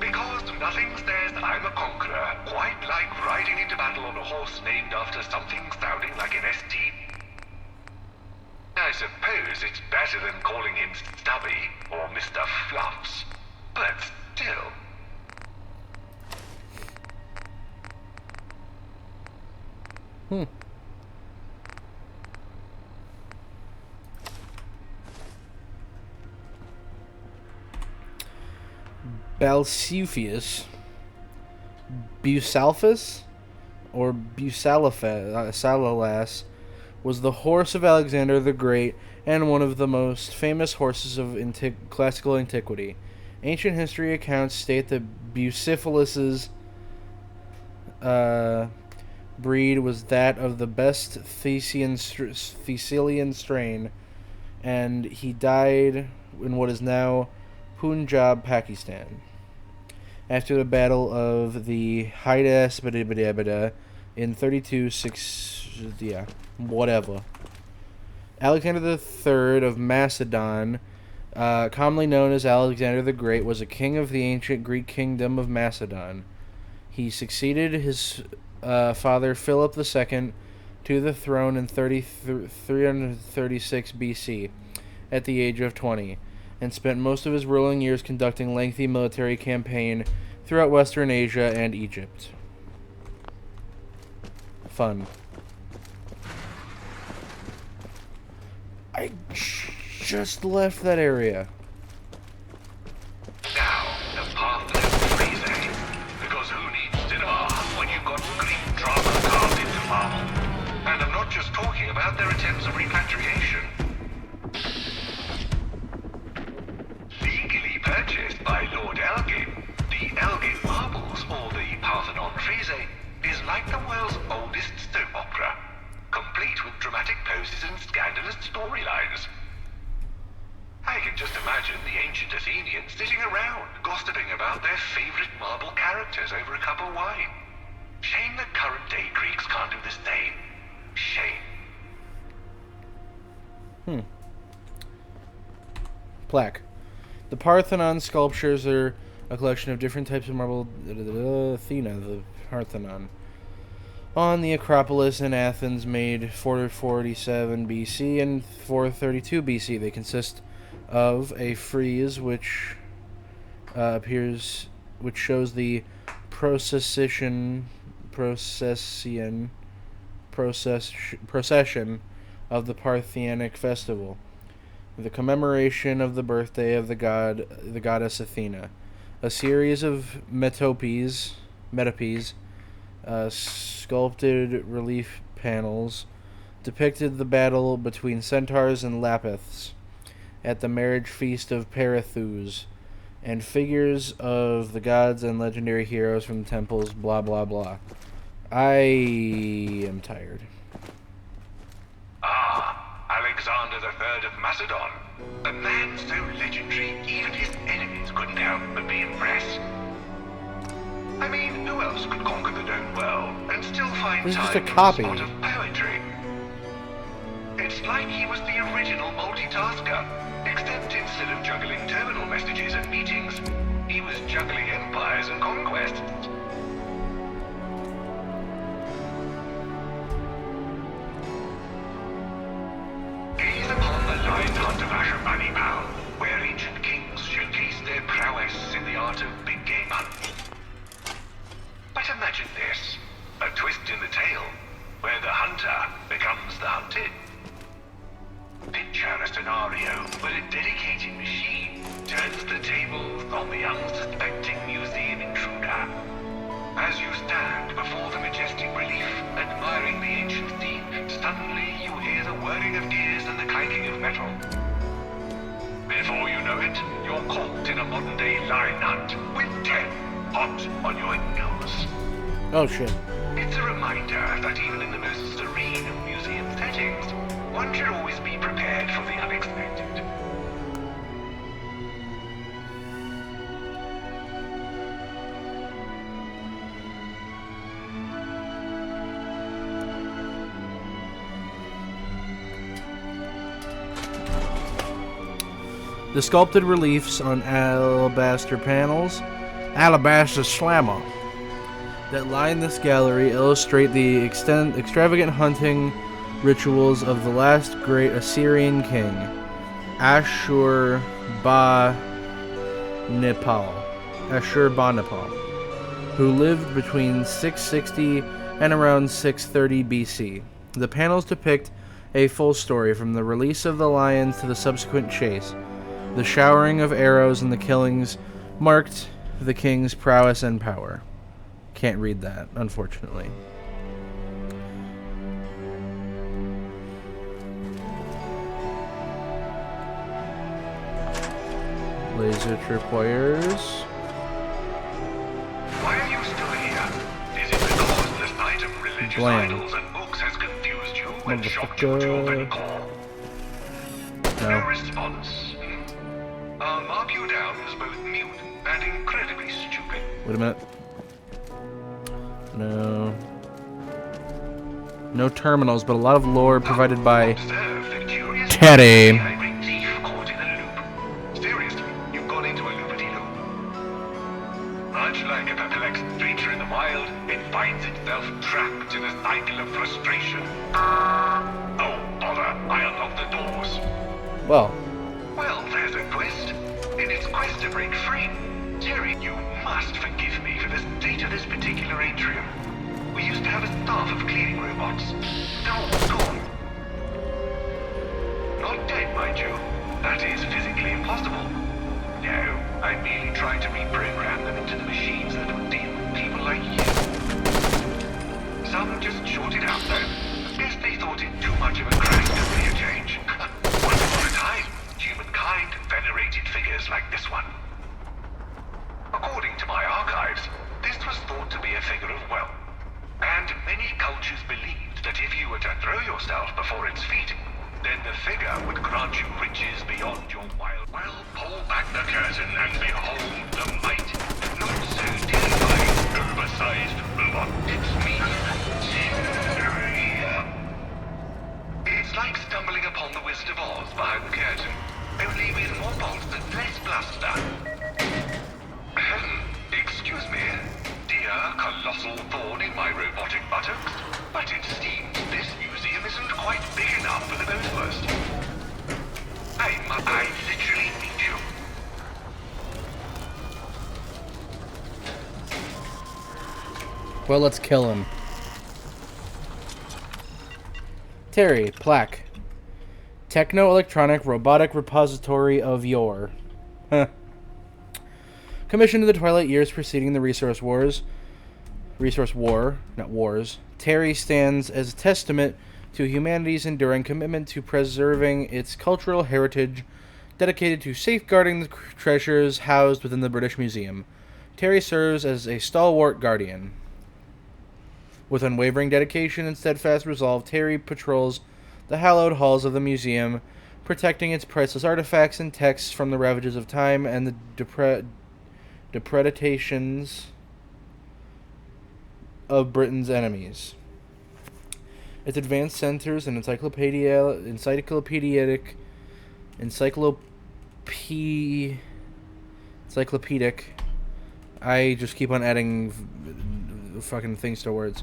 Because nothing says I'm a conqueror quite like riding into battle on a horse named after something sounding like an ST. I suppose it's better than calling him Stubby or Mr. Fluffs, but still. Balsephius, Bucephalus, or Bucephalus, was the horse of Alexander the Great and one of the most famous horses of classical antiquity. Ancient history accounts state that Bucephalus's breed was that of the best Thessalian strain, and he died in what is now Punjab, Pakistan, after the Battle of the Hydaspes in 32 whatever. Alexander III of Macedon, commonly known as Alexander the Great, was a king of the ancient Greek kingdom of Macedon. He succeeded his father Philip II to the throne in 336 BC at the age of 20, and spent most of his ruling years conducting lengthy military campaign throughout Western Asia and Egypt. Fun. I just left that area. Now, the Parthenon Frieze. Because who needs cinema when you've got Greek drama carved into marble? And I'm not just talking about their attempts of repatriation. Legally purchased by Lord Elgin, the Elgin Marbles, or the Parthenon Frieze, is like the world's oldest soap opera, complete with dramatic poses and scandalous storylines. I can just imagine the ancient Athenians sitting around, gossiping about their favorite marble characters over a cup of wine. Shame that current-day Greeks can't do the same. Shame. Plaque. The Parthenon sculptures are a collection of different types of marble. Athena, the Parthenon, on the Acropolis in Athens, made 447 BC and 432 BC. They consist of a frieze which shows the procession of the Parthenonic festival, the commemoration of the birthday of the goddess Athena. A series of metopes, sculpted relief panels depicted the battle between centaurs and lapiths at the marriage feast of Perithous, and figures of the gods and legendary heroes from temples, blah blah blah. I am tired. Alexander III of Macedon. A man so legendary, even his enemies couldn't help but be impressed. I mean, who else could conquer the known world and still find This is time just a for copy. a spot of poetry? It's like he was the original multitasker, except instead of juggling terminal messages and meetings, he was juggling empires and conquests. Gaze upon the line hunt of Ashurbanipal, where ancient kings showcase their prowess in the art of big game hunting. But imagine this, a twist in the tale, where the hunter becomes the hunted. Picture a scenario where a dedicated machine turns the tables on the unsuspecting museum intruder. As you stand before the majestic relief, admiring the ancient scene, suddenly you hear the whirring of gears and the clanking of metal. Before you know it, you're caught in a modern-day line hunt with 10 hot on your heels. Oh shit. It's a reminder that even in the most serene of museum settings, one should always be prepared for the unexpected. The sculpted reliefs on alabaster panels, alabaster slammer, that line this gallery illustrate the extravagant hunting rituals of the last great Assyrian king, Ashurbanipal, who lived between 660 and around 630 BC. The panels depict a full story from the release of the lions to the subsequent chase, the showering of arrows and the killings, marked the king's prowess and power. Can't read that, unfortunately. Laser tripwires. Why are you still here? Is it because the sight of religious Blam. idols and books has confused you and shocked Motherfucker. you to your very core? No. No response. I'll mark you down as both mute and incredibly stupid. Wait a minute. No. No terminals, but a lot of lore provided by Teddy. Seriously, you've gone into a loopity-loop. Much like a perplexed creature in the wild, it finds itself trapped in a cycle of frustration. Oh, bother, I unlocked the doors. Well. Well, there's a twist. In its quest to break free, Terry, you must forgive me for the state of this particular atrium. We used to have a staff of cleaning robots. They're all gone. Not dead, mind you. That is physically impossible. No, I merely tried to reprogram them into the machines that would deal with people like you. Some just shorted out, though. Guess they thought it too much of a crack to see a change. Once upon a time, humankind venerated figures like this one. According to my archives, this was thought to be a figure of wealth. And many cultures believed that if you were to throw yourself before its feet, then the figure would grant you riches beyond your wild. Well, pull back the curtain and behold the might. Not so terrifying, oversized robot. It's me, Terry. It's like stumbling upon the Wizard of Oz behind the curtain, only with more bolts and less bluster. Excuse me, dear colossal thorn in my robotic buttocks, but it seems this museum isn't quite big enough for the both of us. I literally need you. Well, let's kill him. Terry, plaque. Techno-electronic robotic repository of yore. Huh. Commissioned in the twilight years preceding the Resource War, not wars, Terry stands as a testament to humanity's enduring commitment to preserving its cultural heritage, dedicated to safeguarding the treasures housed within the British Museum. Terry serves as a stalwart guardian. With unwavering dedication and steadfast resolve, Terry patrols the hallowed halls of the museum, protecting its priceless artifacts and texts from the ravages of time and the depredations of Britain's enemies. Its advanced centers and encyclopedic. I just keep on adding fucking things to words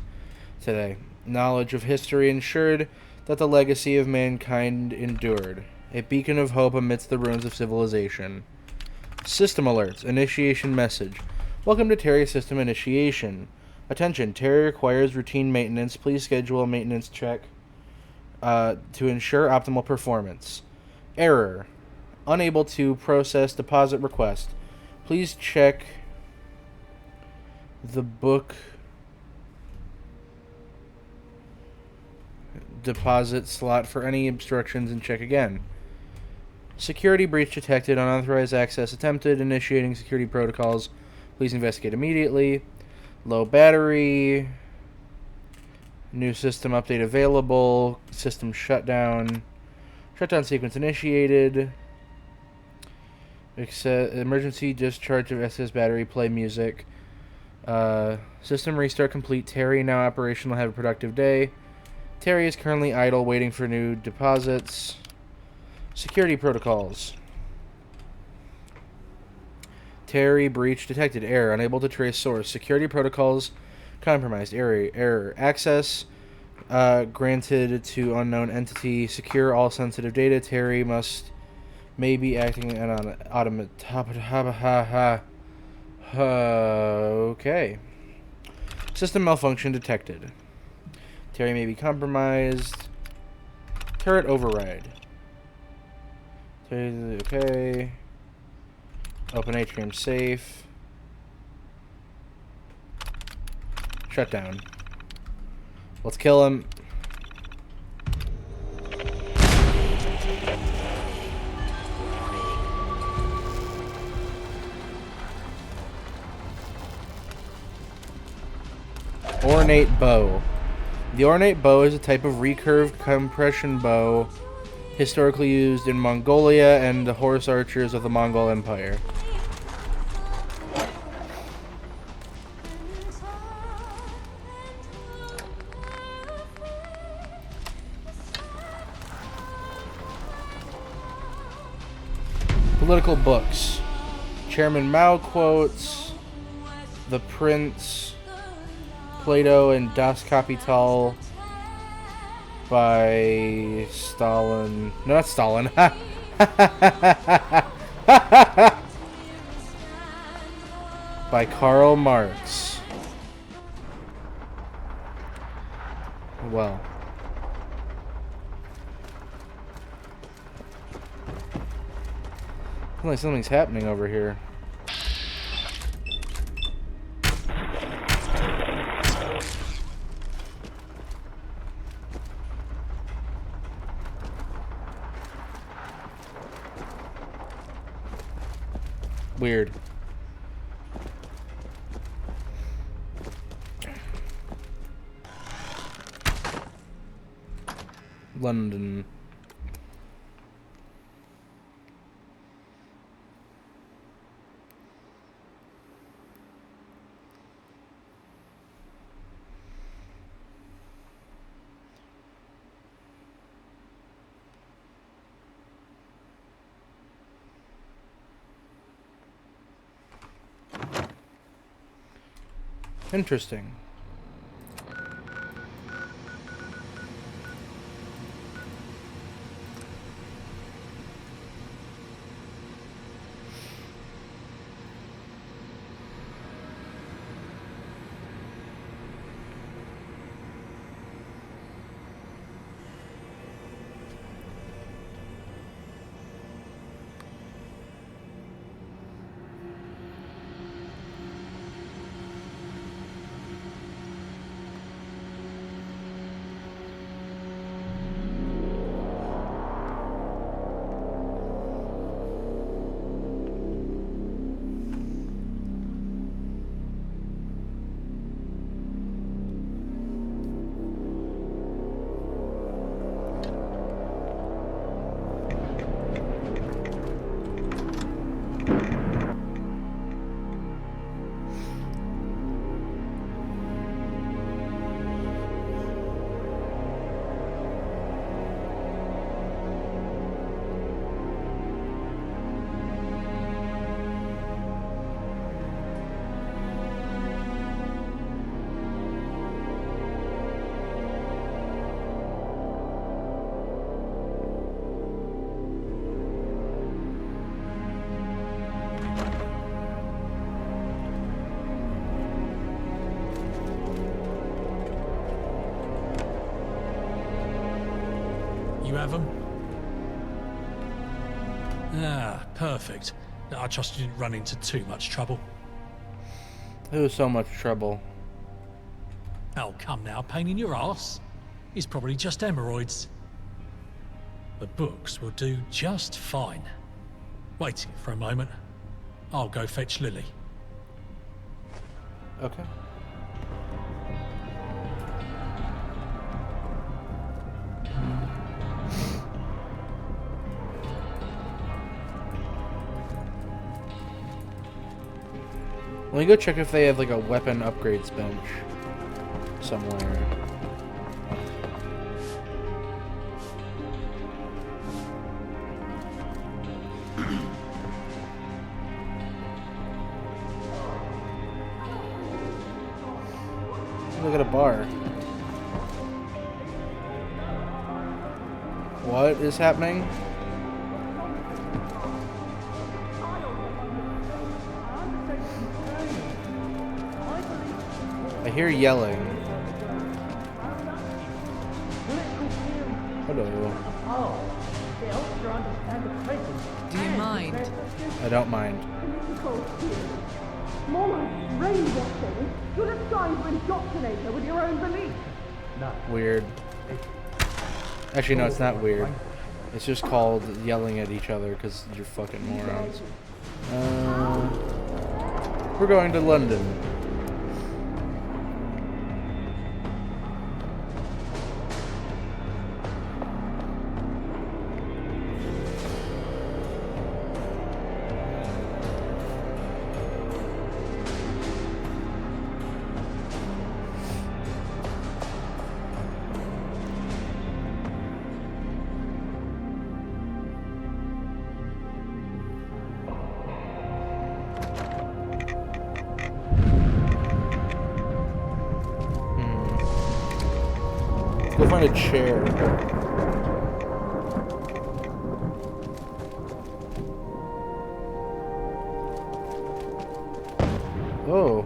today. Knowledge of history ensured that the legacy of mankind endured. A beacon of hope amidst the ruins of civilization. System alerts. Initiation message. Welcome to Terry System Initiation. Attention, Terry requires routine maintenance. Please schedule a maintenance check to ensure optimal performance. Error. Unable to process deposit request. Please check the book deposit slot for any obstructions and check again. Security breach detected. Unauthorized access attempted. Initiating security protocols. Please investigate immediately. Low battery. New system update available. System shutdown. Shutdown sequence initiated. Emergency discharge of SS battery. Play music. System restart complete. Terry now operational. Have a productive day. Terry is currently idle, waiting for new deposits. Security protocols. Terry breach detected. Error. Unable to trace source. Security protocols compromised. Error. Access granted to unknown entity. Secure all sensitive data. Terry may be acting on okay. System malfunction detected. Terry may be compromised. Turret override. Okay. Open atrium safe. Shut down. Let's kill him. Ornate bow. The ornate bow is a type of recurved compression bow historically used in Mongolia and the horse archers of the Mongol Empire. Political books. Chairman Mao quotes, The Prince, Plato, and Das Kapital by Stalin. No, not Stalin. By Karl Marx. Well. Like something's happening over here. Weird. London. Interesting. You have them? Ah, perfect. I trust you didn't run into too much trouble. It was so much trouble. Oh, come now, pain in your ass. It's probably just hemorrhoids. The books will do just fine. Wait for a moment. I'll go fetch Lily. Okay. Let me go check if they have like a weapon upgrades bench somewhere. Look at a bar. What is happening? I hear yelling. Hello. Do you mind? I don't mind. More like brainwashing. You're just trying to indoctrinate her with your own beliefs. Weird. Actually, no, it's not weird. It's just called yelling at each other because you're fucking morons. We're going to London. Go find a chair. Oh.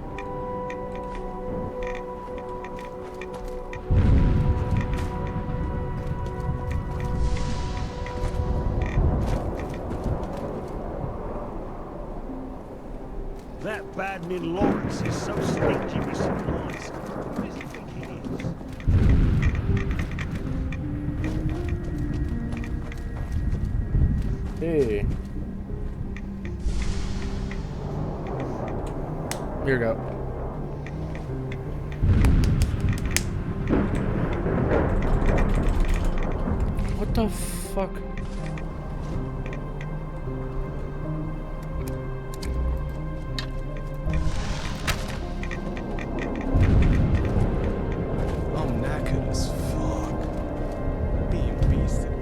That Badman Lawrence is so stingy with supplies. Who does he think he is? Hey. Here we go. What the fuck? I'm knackered as fuck. Being beasted.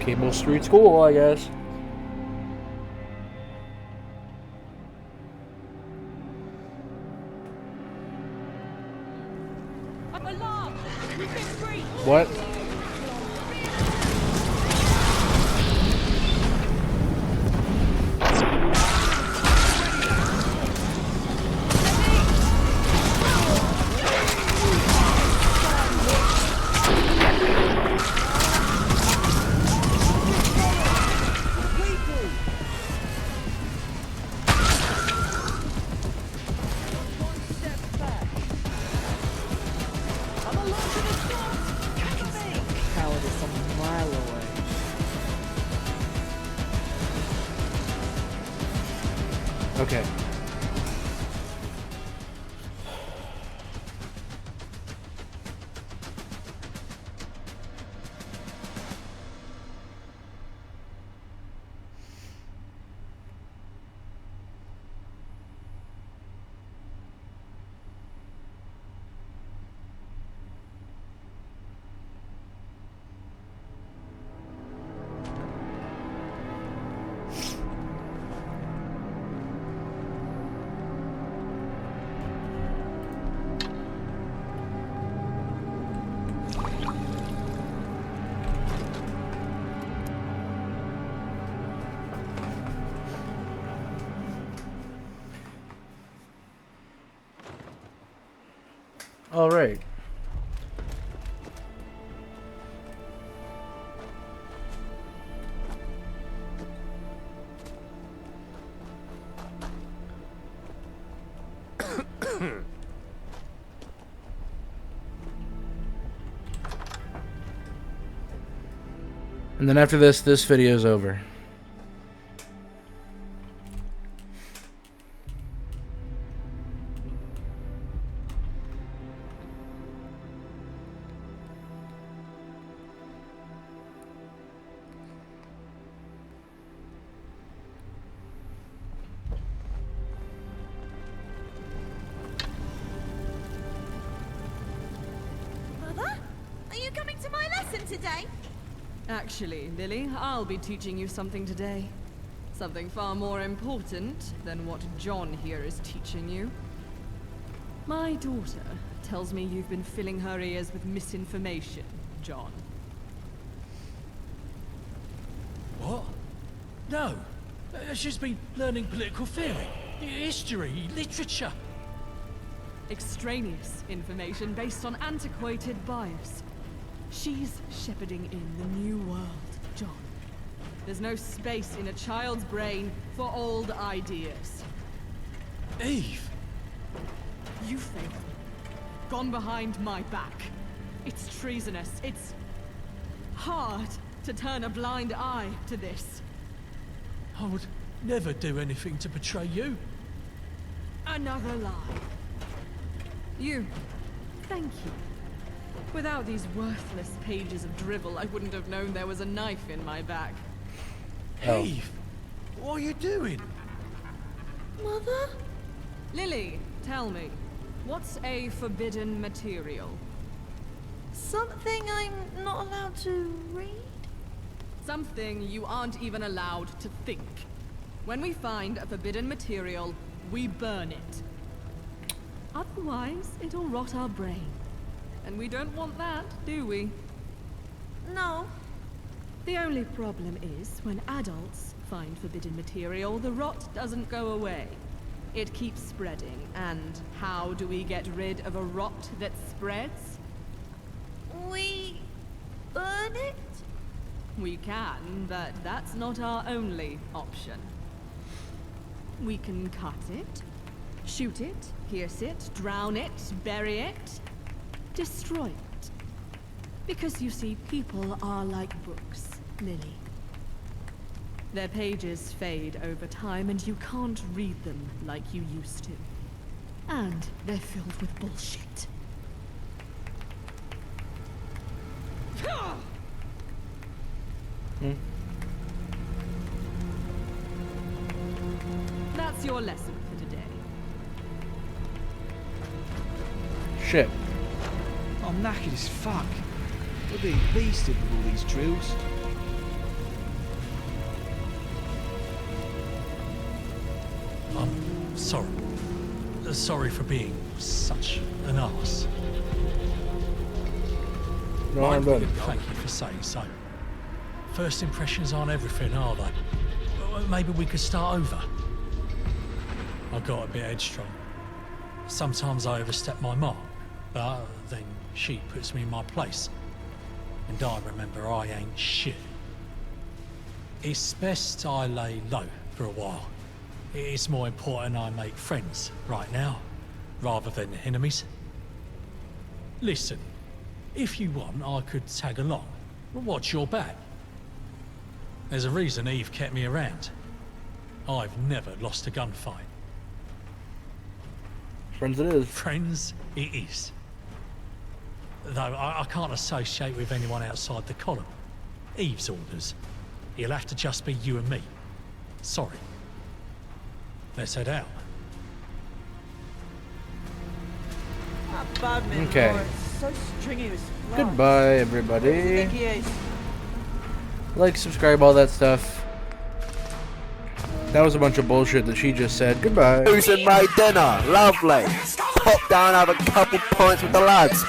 Cable Street School, I guess. What? Cowardice a mile away. Okay. All right. And then after this video is over. Mother? Are you coming to my lesson today? Actually, Lily, I'll be teaching you something today. Something far more important than what John here is teaching you. My daughter tells me you've been filling her ears with misinformation, John. What? No. She's been learning political theory, history, literature. Extraneous information based on antiquated bias. She's shepherding in the new world, John. There's no space in a child's brain for old ideas. Eve! You failed. Gone behind my back. It's treasonous. It's hard to turn a blind eye to this. I would never do anything to betray you. Another lie. Thank you. Without these worthless pages of drivel, I wouldn't have known there was a knife in my back. Eve! What are you doing? Mother? Lily, tell me, what's a forbidden material? Something I'm not allowed to read? Something you aren't even allowed to think. When we find a forbidden material, we burn it. Otherwise, it'll rot our brain. And we don't want that, do we? No. The only problem is, when adults find forbidden material, the rot doesn't go away. It keeps spreading, and how do we get rid of a rot that spreads? We burn it? We can, but that's not our only option. We can cut it, shoot it, pierce it, drown it, bury it, destroy it. Because you see, people are like books, Lily. Their pages fade over time, and you can't read them like you used to. And they're filled with bullshit. That's your lesson for today. Shit. I'm knackered as fuck. We're being beasted with all these drills. I'm sorry. Sorry for being such an arse. No harm done. Thank you for saying so. First impressions aren't everything, are they? Well, maybe we could start over. I got a bit headstrong. Sometimes I overstep my mark, but then she puts me in my place. And I remember I ain't shit. It's best I lay low for a while. It's more important I make friends right now, rather than enemies. Listen, if you want, I could tag along. Watch your back. There's a reason Eve kept me around. I've never lost a gunfight. Friends it is. Friends it is. Though I can't associate with anyone outside the column. Eve's orders. It'll have to just be you and me. Sorry. Let's head out. That badminton Okay. board is so strenuous. Goodbye, Who do you everybody. think he is? Like, subscribe, all that stuff. That was a bunch of bullshit that she just said. Goodbye. Who's made dinner? Lovely. Pop down, have a couple pints with the lads.